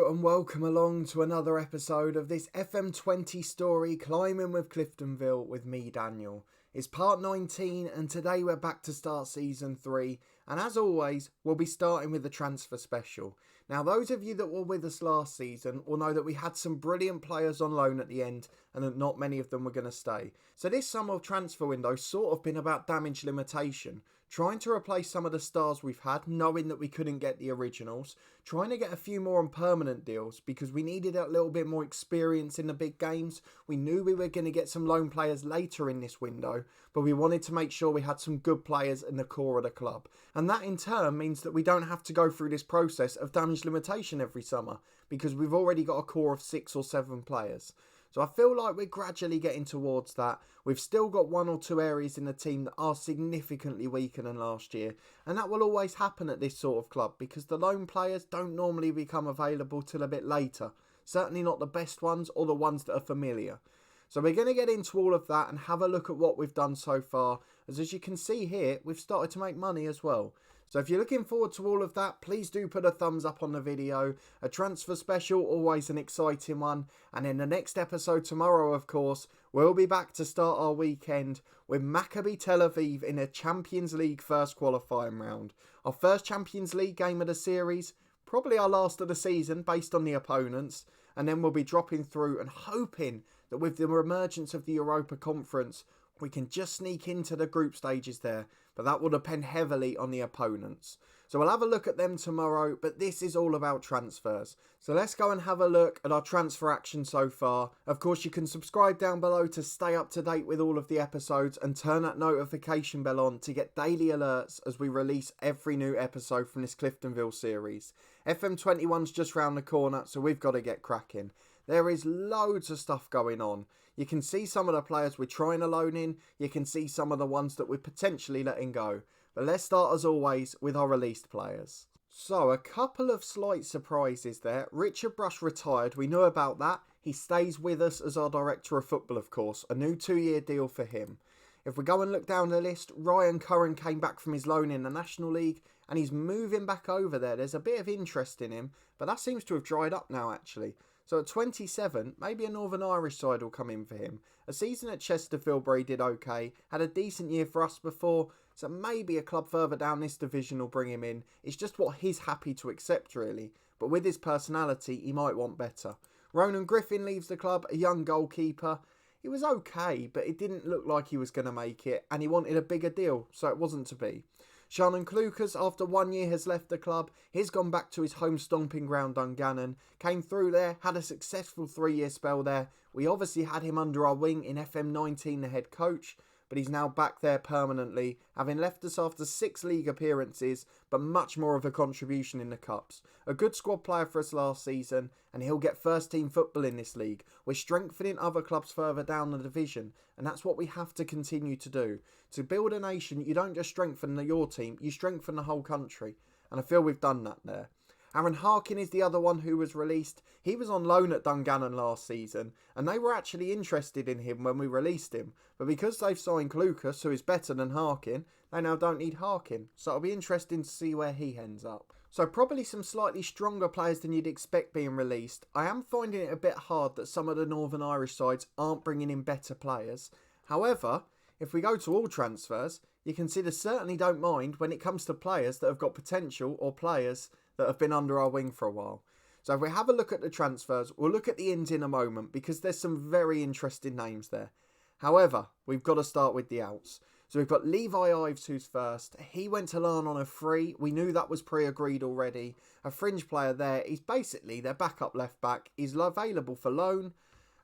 Hello and welcome along to another episode of this FM20 story, Climbing with Cliftonville, with me, Daniel. It's part 19 and today we're back to start season 3, and as always we'll be starting with the transfer special. Now those of you that were with us last season will know that we had some brilliant players on loan at the end and that not many of them were going to stay. So this summer transfer window sort of been about damage limitation, trying to replace some of the stars we've had, knowing that we couldn't get the originals, trying to get a few more on permanent deals because we needed a little bit more experience in the big games. We knew we were going to get some loan players later in this window, but we wanted to make sure we had some good players in the core of the club. And that in turn means that we don't have to go through this process of damage limitation every summer because we've already got a core of 6 or 7 players. So I feel like we're gradually getting towards that. We've still got 1 or 2 areas in the team that are significantly weaker than last year. And that will always happen at this sort of club because the loan players don't normally become available till a bit later. Certainly not the best ones or the ones that are familiar. So we're going to get into all of that and have a look at what we've done so far. As you can see here, we've started to make money as well. So if you're looking forward to all of that, please do put a thumbs up on the video. A transfer special, always an exciting one. And in the next episode tomorrow, of course, we'll be back to start our weekend with Maccabi Tel Aviv in a Champions League first qualifying round. Our first Champions League game of the series, probably our last of the season based on the opponents. And then we'll be dropping through and hoping that with the emergence of the Europa Conference, we can just sneak into the group stages there, but that will depend heavily on the opponents. So we'll have a look at them tomorrow, but this is all about transfers. So let's go and have a look at our transfer action so far. Of course, you can subscribe down below to stay up to date with all of the episodes and turn that notification bell on to get daily alerts as we release every new episode from this Cliftonville series. FM21's just round the corner, so we've got to get cracking. There is loads of stuff going on. You can see some of the players we're trying to loan in. You can see some of the ones that we're potentially letting go. But let's start as always with our released players. So a couple of slight surprises there. Richard Brush retired. We knew about that. He stays with us as our director of football, of course. A new 2-year deal for him. If we go and look down the list, Curran came back from his loan in the National League and he's moving back over there. There's a bit of interest in him, but that seems to have dried up now actually. So at 27, maybe a Northern Irish side will come in for him. A season at Chesterfield where he did okay, had a decent year for us before, so maybe a club further down this division will bring him in. It's just what he's happy to accept really, but with his personality he might want better. Ronan Griffin leaves the club, a young goalkeeper. He was okay, but it didn't look like he was going to make it, and he wanted a bigger deal, so it wasn't to be. Shannon Clucas, after 1 year, has left the club. He's gone back to his home stomping ground, Dungannon. Came through there, had a successful 3-year spell there. We obviously had him under our wing in FM19, the head coach, but he's now back there permanently, having left us after 6 league appearances, but much more of a contribution in the cups. A good squad player for us last season, and he'll get first team football in this league. We're strengthening other clubs further down the division, and that's what we have to continue to do. To build a nation, you don't just strengthen your team, you strengthen the whole country, and I feel we've done that there. Harkin is the other one who was released. He was on loan at Dungannon last season, and they were actually interested in him when we released him. But because they've signed Clucas, who is better than Harkin, they now don't need Harkin. So it'll be interesting to see where he ends up. So probably some slightly stronger players than you'd expect being released. I am finding it a bit hard that some of the Northern Irish sides aren't bringing in better players. However, if we go to all transfers, you can see they certainly don't mind when it comes to players that have got potential or players that have been under our wing for a while. So if we have a look at the transfers, we'll look at the ins in a moment because there's some very interesting names there. However, we've got to start with the outs. So we've got Levi Ives who's first. He went to Larne on a free. We knew that was pre-agreed already. A fringe player there. He's basically their backup left back. He's available for loan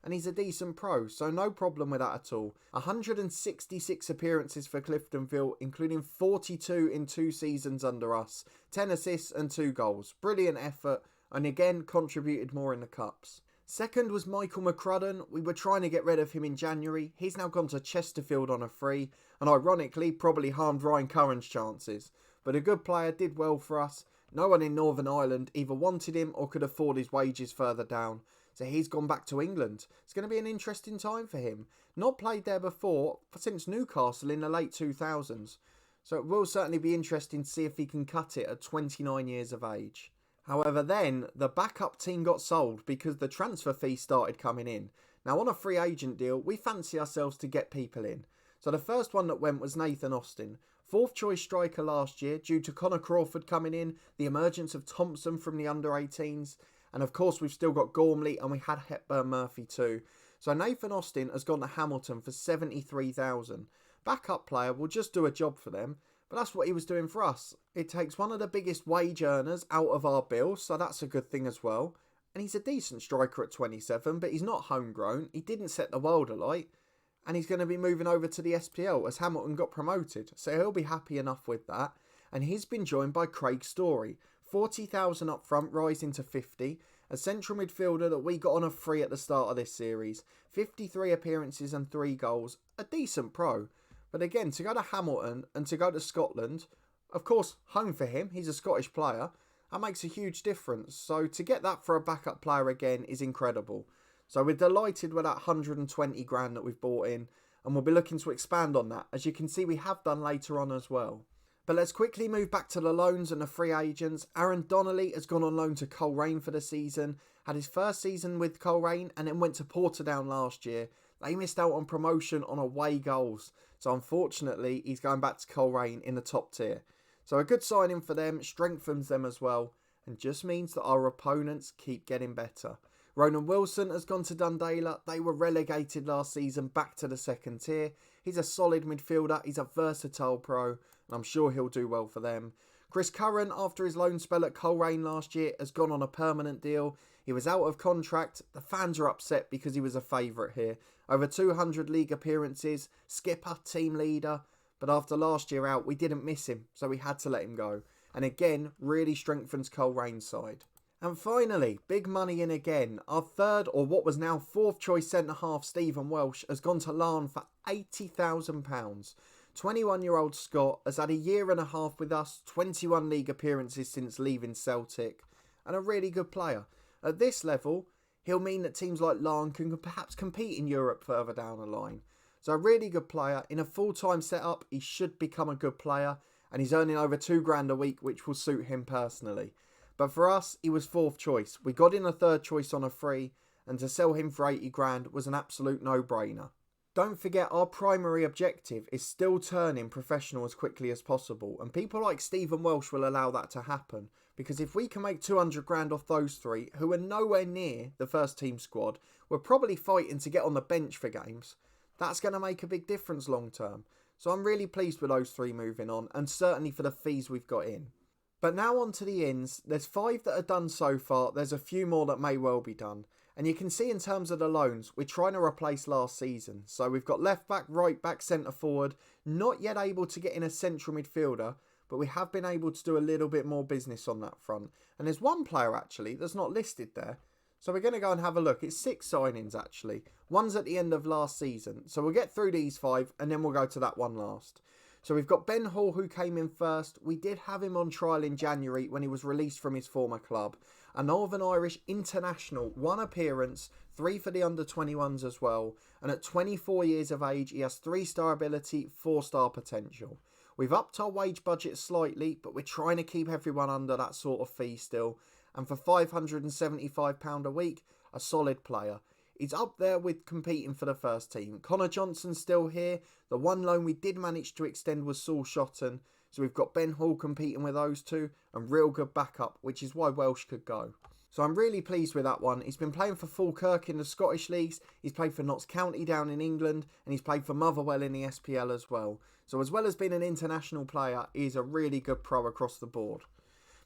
and he's a decent pro, so no problem with that at all. 166 appearances for Cliftonville, including 42 in 2 seasons under us. 10 assists and 2 goals. Brilliant effort, and again contributed more in the cups. Second was Michael Mccrudden. We were trying to get rid of him in January. He's now gone to Chesterfield on a free, and ironically probably harmed Ryan Curran's chances. But a good player, did well for us. No one in Northern Ireland either wanted him or could afford his wages further down. So he's gone back to England. It's going to be an interesting time for him. Not played there before, since Newcastle in the late 2000s. So it will certainly be interesting to see if he can cut it at 29 years of age. However, then the backup team got sold because the transfer fee started coming in. Now, on a free agent deal, we fancy ourselves to get people in. So the first one that went was Nathan Austin, fourth choice striker last year due to Conor Crawford coming in, the emergence of Thompson from the under-18s, and of course we've still got Gormley and we had Hepburn Murphy too. So Nathan Austin has gone to Hamilton for 73,000. Backup player will just do a job for them, but that's what he was doing for us. It takes one of the biggest wage earners out of our bill, so that's a good thing as well. And he's a decent striker at 27, but he's not homegrown. He didn't set the world alight. And he's going to be moving over to the SPL as Hamilton got promoted. So he'll be happy enough with that. And he's been joined by Craig Story. 40,000 up front, rising to 50. A central midfielder that we got on a free at the start of this series. 53 appearances and 3 goals. A decent pro. But again, to go to Hamilton and to go to Scotland, of course, home for him. He's a Scottish player. That makes a huge difference. So to get that for a backup player again is incredible. So we're delighted with that 120 grand that we've bought in, and we'll be looking to expand on that, as you can see we have done later on as well. But let's quickly move back to the loans and the free agents. Aaron Donnelly has gone on loan to Coleraine for the season, had his first season with Coleraine and then went to Portadown last year. They missed out on promotion on away goals, so unfortunately he's going back to Coleraine in the top tier. So a good signing for them, strengthens them as well, and just means that our opponents keep getting better. Ronan Wilson has gone to Dundaley. They were relegated last season back to the second tier. He's a solid midfielder. He's a versatile pro, and I'm sure he'll do well for them. Chris Curran, after his loan spell at Coleraine last year, has gone on a permanent deal. He was out of contract. The fans are upset because he was a favourite here. Over 200 league appearances, skipper, team leader. But after last year out, we didn't miss him, so we had to let him go. And again, really strengthens Colerane's side. And finally, big money in again. Our third, or what was now fourth choice centre-half, Stephen Welsh, has gone to Larne for £80,000. 21-year-old Scott has had a year and a half with us, 21 league appearances since leaving Celtic, and a really good player. At this level, he'll mean that teams like Larne can perhaps compete in Europe further down the line. So a really good player. In a full-time setup, he should become a good player, and he's earning over £2,000 a week, which will suit him personally. But for us, he was fourth choice. We got in a third choice on a free, and to sell him for £80,000 was an absolute no-brainer. Don't forget, our primary objective is still turning professional as quickly as possible, and people like Stephen Welsh will allow that to happen, because if we can make £200,000 off those three, who are nowhere near the first team squad, we're probably fighting to get on the bench for games. That's going to make a big difference long term. So I'm really pleased with those three moving on, and certainly for the fees we've got in. But now on to the ins. There's 5 that are done so far. There's a few more that may well be done. And you can see in terms of the loans, we're trying to replace last season. So we've got left back, right back, centre forward. Not yet able to get in a central midfielder, but we have been able to do a little bit more business on that front. And there's one player actually that's not listed there. So we're going to go and have a look. It's 6 signings actually. One's at the end of last season. So we'll get through these 5 and then we'll go to that one last. So we've got Ben Hall, who came in first. We did have him on trial in January when he was released from his former club. A Northern Irish international, 1 appearance, 3 for the under-21s as well. And at 24 years of age, he has 3-star ability, 4-star potential. We've upped our wage budget slightly, but we're trying to keep everyone under that sort of fee still. And for £575 a week, a solid player. He's up there with competing for the first team. Connor Johnson's still here. The one loan we did manage to extend was Saul Shotton. So we've got Ben Hall competing with those two and real good backup, which is why Welsh could go. So I'm really pleased with that one. He's been playing for Falkirk in the Scottish leagues. He's played for Notts County down in England, and he's played for Motherwell in the SPL as well. So as well as being an international player, he's a really good pro across the board.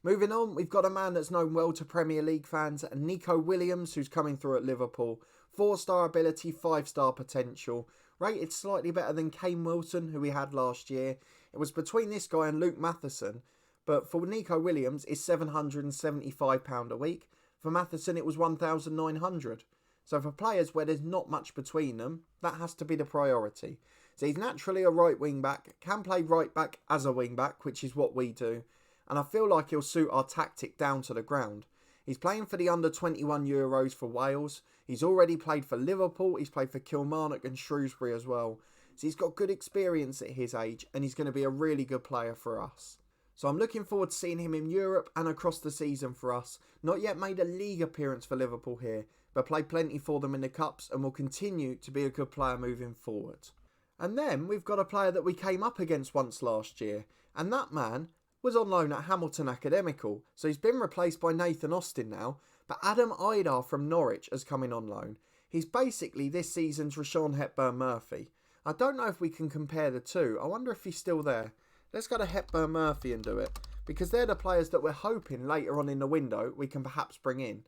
Moving on, we've got a man that's known well to Premier League fans, Nico Williams, who's coming through at Liverpool. 4-star ability, 5-star potential. Rated slightly better than Kane Wilson, who we had last year. It was between this guy and Luke Matheson, but for Nico Williams, it's £775 a week. For Matheson, it was £1,900. So for players where there's not much between them, that has to be the priority. So he's naturally a right wing back, can play right back as a wing back, which is what we do. And I feel like he'll suit our tactic down to the ground. He's playing for the under-21 Euros for Wales. He's already played for Liverpool. He's played for Kilmarnock and Shrewsbury as well. So he's got good experience at his age, and he's going to be a really good player for us. So I'm looking forward to seeing him in Europe and across the season for us. Not yet made a league appearance for Liverpool here, but played plenty for them in the Cups and will continue to be a good player moving forward. And then we've got a player that we came up against once last year, and that man was on loan at Hamilton Academical, so he's been replaced by Nathan Austin now, but Adam Idar from Norwich has come in on loan. He's basically this season's Rashawn Hepburn-Murphy. I don't know if we can compare the two. I wonder if he's still there. Let's go to Hepburn-Murphy and do it, because they're the players that we're hoping later on in the window we can perhaps bring in.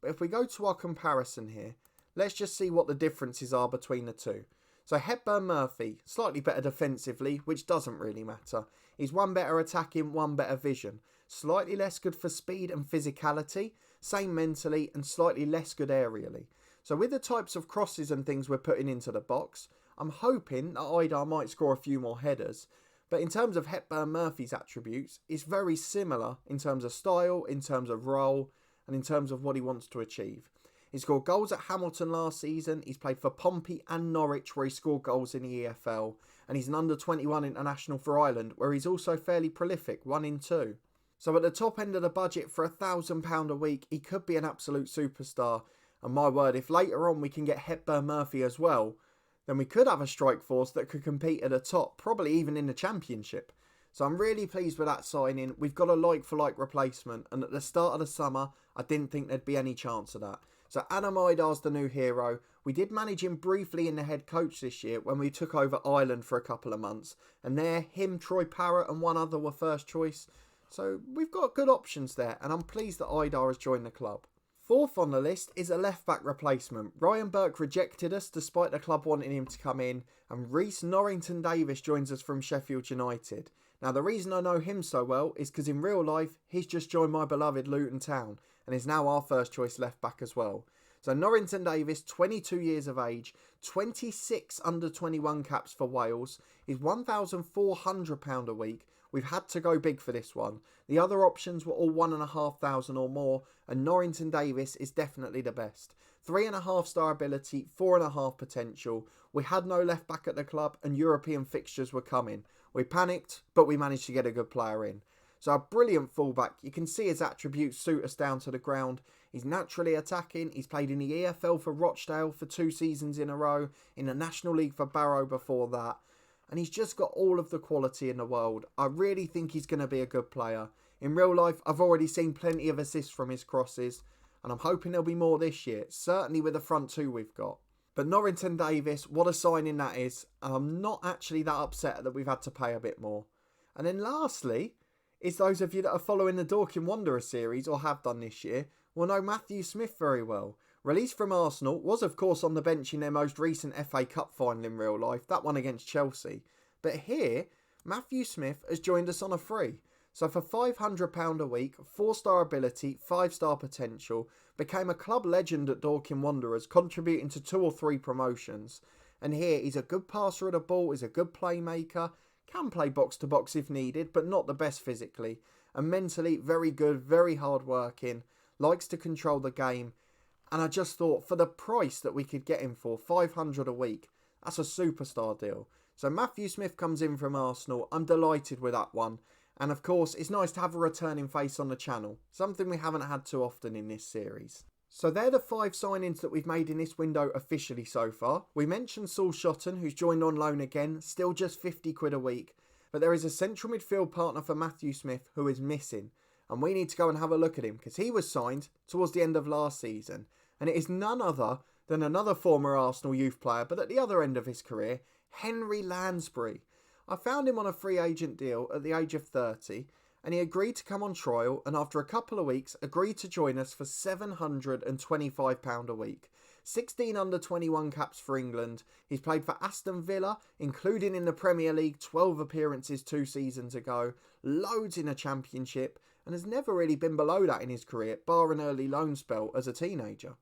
But if we go to our comparison here, let's just see what the differences are between the two. So Hepburn-Murphy, slightly better defensively, which doesn't really matter. He's one better attacking, one better vision. Slightly less good for speed and physicality, same mentally, and slightly less good aerially. So with the types of crosses and things we're putting into the box, I'm hoping that Idar might score a few more headers. But in terms of Hepburn-Murphy's attributes, it's very similar in terms of style, in terms of role, and in terms of what he wants to achieve. He scored goals at Hamilton last season, he's played for Pompey and Norwich where he scored goals in the EFL, and he's an under-21 international for Ireland where he's also fairly prolific, 1 in 2. So at the top end of the budget for £1,000 a week, he could be an absolute superstar. And my word, if later on we can get Hepburn-Murphy as well, then we could have a strike force that could compete at the top, probably even in the Championship. So I'm really pleased with that signing. We've got a like-for-like replacement, and at the start of the summer, I didn't think there'd be any chance of that. So Adam Idar's the new hero. We did manage him briefly in the head coach this year when we took over Ireland for a couple of months, and there, him, Troy Parrott and one other were first choice. So we've got good options there, and I'm pleased that Idar has joined the club. Fourth on the list is a left-back replacement. Ryan Burke rejected us despite the club wanting him to come in, and Reece Norrington Davis joins us from Sheffield United. Now the reason I know him so well is because in real life he's just joined my beloved Luton Town and is now our first choice left-back as well. So Norrington Davis, 22 years of age, 26 under-21 caps for Wales, is £1,400 a week. We've had to go big for this one. The other options were all 1,500 or more, and Norrington Davis is definitely the best. 3.5 star ability, 4.5 potential. We had no left back at the club and European fixtures were coming. We panicked, but we managed to get a good player in. So a brilliant fullback. You can see his attributes suit us down to the ground. He's naturally attacking. He's played in the EFL for Rochdale for 2 seasons in a row, in the National League for Barrow before that. And he's just got all of the quality in the world. I really think he's going to be a good player. In real life, I've already seen plenty of assists from his crosses, and I'm hoping there'll be more this year, certainly with the front two we've got. But Norrington Davis, what a signing that is, and I'm not actually that upset that we've had to pay a bit more. And then lastly, is those of you that are following the Dorking Wanderers series, or have done this year, will know Matthew Smith very well. Released from Arsenal, was of course on the bench in their most recent FA Cup final in real life, that one against Chelsea. But here, Matthew Smith has joined us on a free. So for £500 a week, 4-star ability, 5-star potential, became a club legend at Dorking Wanderers, contributing to 2 or 3 promotions. And here, he's a good passer of the ball, he's a good playmaker, can play box to box if needed, but not the best physically. And mentally, very good, very hard working, likes to control the game. And I just thought, for the price that we could get him for, £500 a week, that's a superstar deal. So Matthew Smith comes in from Arsenal. I'm delighted with that one. And of course, it's nice to have a returning face on the channel, something we haven't had too often in this series. So they're the 5 signings that we've made in this window officially so far. We mentioned Saul Shotton, who's joined on loan again, still just £50 a week. But there is a central midfield partner for Matthew Smith who is missing. And we need to go and have a look at him because he was signed towards the end of last season. And it is none other than another former Arsenal youth player, but at the other end of his career, Henry Lansbury. I found him on a free agent deal at the age of 30, and he agreed to come on trial, and after a couple of weeks, agreed to join us for £725 a week. 16 under-21 caps for England. He's played for Aston Villa, including in the Premier League, 12 appearances 2 seasons ago, loads in the Championship, and has never really been below that in his career, bar an early loan spell as a teenager.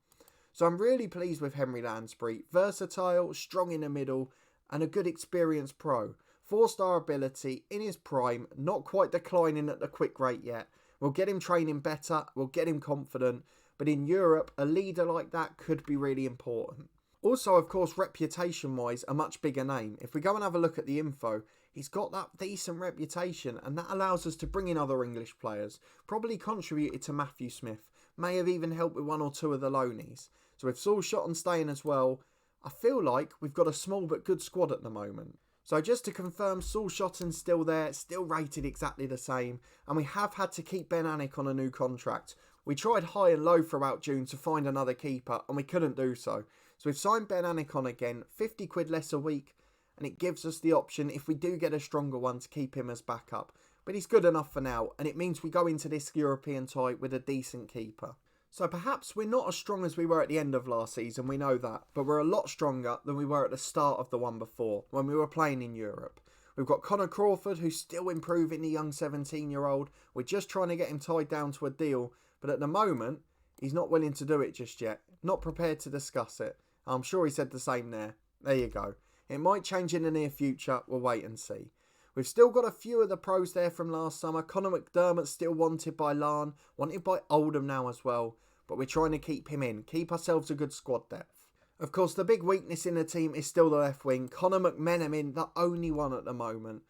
So I'm really pleased with Henry Lansbury. Versatile, strong in the middle, and a good experienced pro. 4-star ability, in his prime, not quite declining at the quick rate yet. We'll get him training better, we'll get him confident, but in Europe, a leader like that could be really important. Also, of course, reputation-wise, a much bigger name. If we go and have a look at the info, he's got that decent reputation, and that allows us to bring in other English players. Probably contributed to Matthew Smith, may have even helped with one or two of the loanies. So with Saul Shotton staying as well, I feel like we've got a small but good squad at the moment. So just to confirm, Saul Shotton's still there, still rated exactly the same, and we have had to keep Ben Alnwick on a new contract. We tried high and low throughout June to find another keeper, and we couldn't do so. So we've signed Ben Alnwick on again, 50 quid less a week, and it gives us the option, if we do get a stronger one, to keep him as backup. But he's good enough for now, and it means we go into this European tie with a decent keeper. So perhaps we're not as strong as we were at the end of last season, we know that, but we're a lot stronger than we were at the start of the one before, when we were playing in Europe. We've got Conor Crawford, who's still improving, the young 17-year-old. We're just trying to get him tied down to a deal, but at the moment, he's not willing to do it just yet. Not prepared to discuss it. I'm sure he said the same there. There you go. It might change in the near future, we'll wait and see. We've still got a few of the pros there from last summer. Conor McDermott's still wanted by Larne, wanted by Oldham now as well, but we're trying to keep him in, keep ourselves a good squad depth. Of course, the big weakness in the team is still the left wing. Conor McMenamin, the only one at the moment.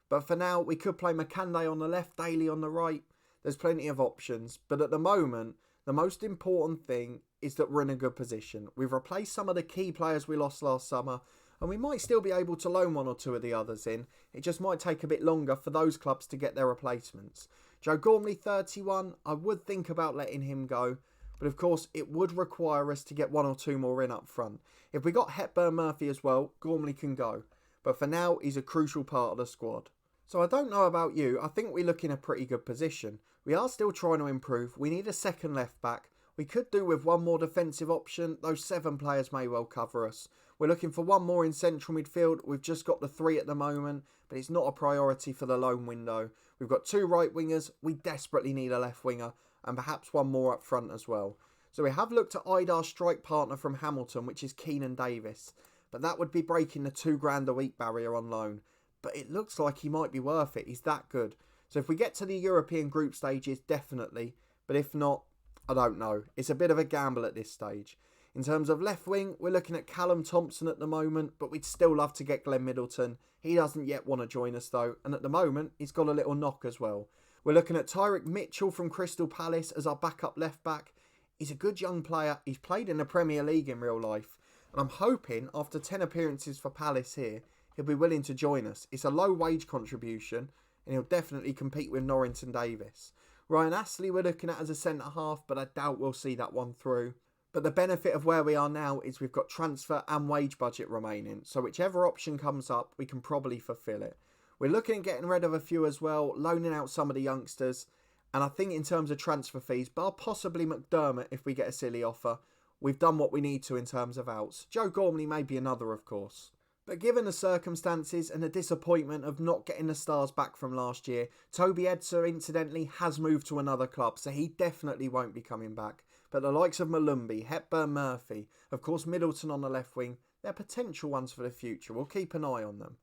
But for now, we could play McCanday on the left, Daly on the right. There's plenty of options, but at the moment, the most important thing is that we're in a good position. We've replaced some of the key players we lost last summer, and we might still be able to loan one or two of the others in. It just might take a bit longer for those clubs to get their replacements. Joe Gormley, 31, I would think about letting him go, but of course it would require us to get one or two more in up front. If we got Hepburn Murphy as well, Gormley can go, but for now he's a crucial part of the squad. So I don't know about you, I think we look in a pretty good position. We are still trying to improve, we need a second left back. We could do with one more defensive option, those 7 players may well cover us. We're looking for one more in central midfield, we've just got the 3 at the moment, but it's not a priority for the loan window. We've got 2 right wingers, we desperately need a left winger, and perhaps one more up front as well. So we have looked at Idar's strike partner from Hamilton, which is Keenan Davis, but that would be breaking the £2,000 a week barrier on loan. But it looks like he might be worth it, he's that good. So if we get to the European group stages, definitely, but if not, I don't know. It's a bit of a gamble at this stage. In terms of left wing, we're looking at Callum Thompson at the moment, but we'd still love to get Glenn Middleton. He doesn't yet want to join us though, and at the moment, he's got a little knock as well. We're looking at Tyrick Mitchell from Crystal Palace as our backup left back. He's a good young player. He's played in the Premier League in real life, and I'm hoping after 10 appearances for Palace here, he'll be willing to join us. It's a low wage contribution, and he'll definitely compete with Norrington Davis. Ryan Astley we're looking at as a centre-half, but I doubt we'll see that one through. But the benefit of where we are now is we've got transfer and wage budget remaining, so whichever option comes up, we can probably fulfil it. We're looking at getting rid of a few as well, loaning out some of the youngsters, and I think in terms of transfer fees, bar possibly McDermott if we get a silly offer, we've done what we need to in terms of outs. Joe Gormley may be another, of course. But given the circumstances and the disappointment of not getting the stars back from last year, Toby Edser incidentally has moved to another club, so he definitely won't be coming back. But the likes of Malumbi, Hepburn Murphy, of course Middleton on the left wing, they're potential ones for the future. We'll keep an eye on them.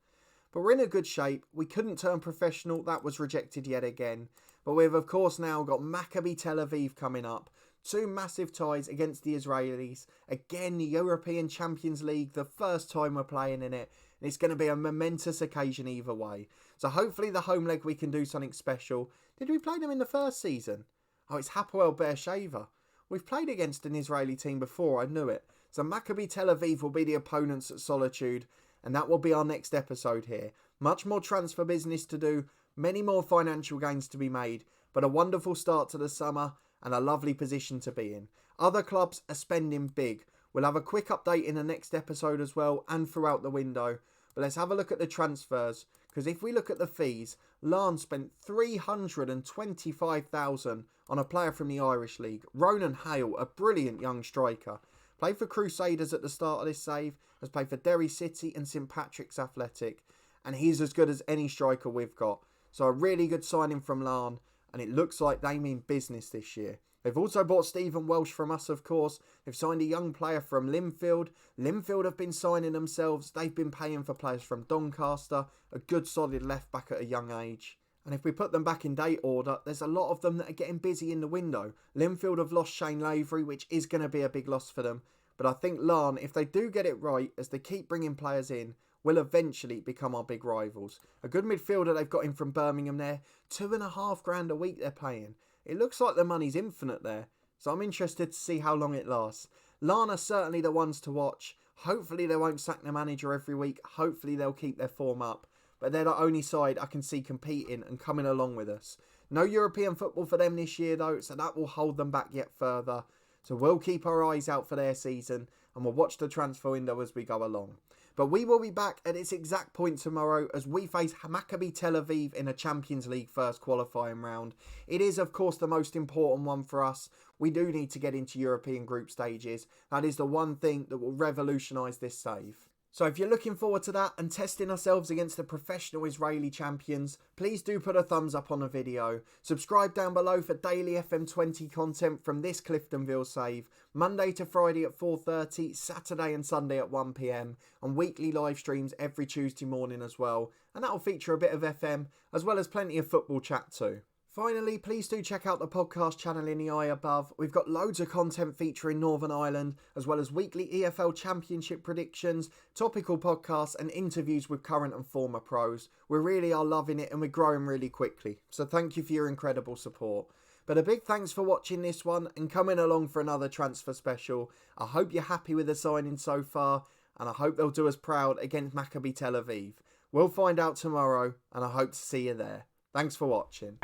But we're in a good shape. We couldn't turn professional. That was rejected yet again. But we've of course now got Maccabi Tel Aviv coming up. 2 massive ties against the Israelis. Again, the European Champions League, the first time we're playing in it. And it's going to be a momentous occasion either way. So hopefully the home leg we can do something special. Did we play them in the first season? Oh, it's Hapoel Beersheva. We've played against an Israeli team before, I knew it. So Maccabi Tel Aviv will be the opponents at Solitude. And that will be our next episode here. Much more transfer business to do. Many more financial gains to be made. But a wonderful start to the summer. And a lovely position to be in. Other clubs are spending big. We'll have a quick update in the next episode as well and throughout the window. But let's have a look at the transfers. Because if we look at the fees, Larne spent $325,000 on a player from the Irish League. Ronan Hale, a brilliant young striker. Played for Crusaders at the start of this save. Has played for Derry City and St Patrick's Athletic. And he's as good as any striker we've got. So a really good signing from Larne. And it looks like they mean business this year. They've also bought Stephen Welsh from us, of course. They've signed a young player from Linfield. Linfield have been signing themselves. They've been paying for players from Doncaster. A good solid left back at a young age. And if we put them back in date order, there's a lot of them that are getting busy in the window. Linfield have lost Shane Lavery, which is going to be a big loss for them. But I think Larne, if they do get it right, as they keep bringing players in, will eventually become our big rivals. A good midfielder they've got in from Birmingham there, £2,500 a week they're paying. It looks like the money's infinite there, so I'm interested to see how long it lasts. Lana certainly the ones to watch. Hopefully they won't sack the manager every week. Hopefully they'll keep their form up. But they're the only side I can see competing and coming along with us. No European football for them this year though, so that will hold them back yet further. So we'll keep our eyes out for their season and we'll watch the transfer window as we go along. But we will be back at its exact point tomorrow as we face Maccabi Tel Aviv in a Champions League first qualifying round. It is of course the most important one for us. We do need to get into European group stages. That is the one thing that will revolutionise this save. So if you're looking forward to that and testing ourselves against the professional Israeli champions, please do put a thumbs up on the video. Subscribe down below for daily FM20 content from this Cliftonville save, Monday to Friday at 4:30, Saturday and Sunday at 1 PM, and weekly live streams every Tuesday morning as well. And that'll feature a bit of FM as well as plenty of football chat too. Finally, please do check out the podcast channel in the eye above. We've got loads of content featuring Northern Ireland, as well as weekly EFL Championship predictions, topical podcasts and interviews with current and former pros. We really are loving it and we're growing really quickly. So thank you for your incredible support. But a big thanks for watching this one and coming along for another transfer special. I hope you're happy with the signing so far and I hope they'll do us proud against Maccabi Tel Aviv. We'll find out tomorrow and I hope to see you there. Thanks for watching.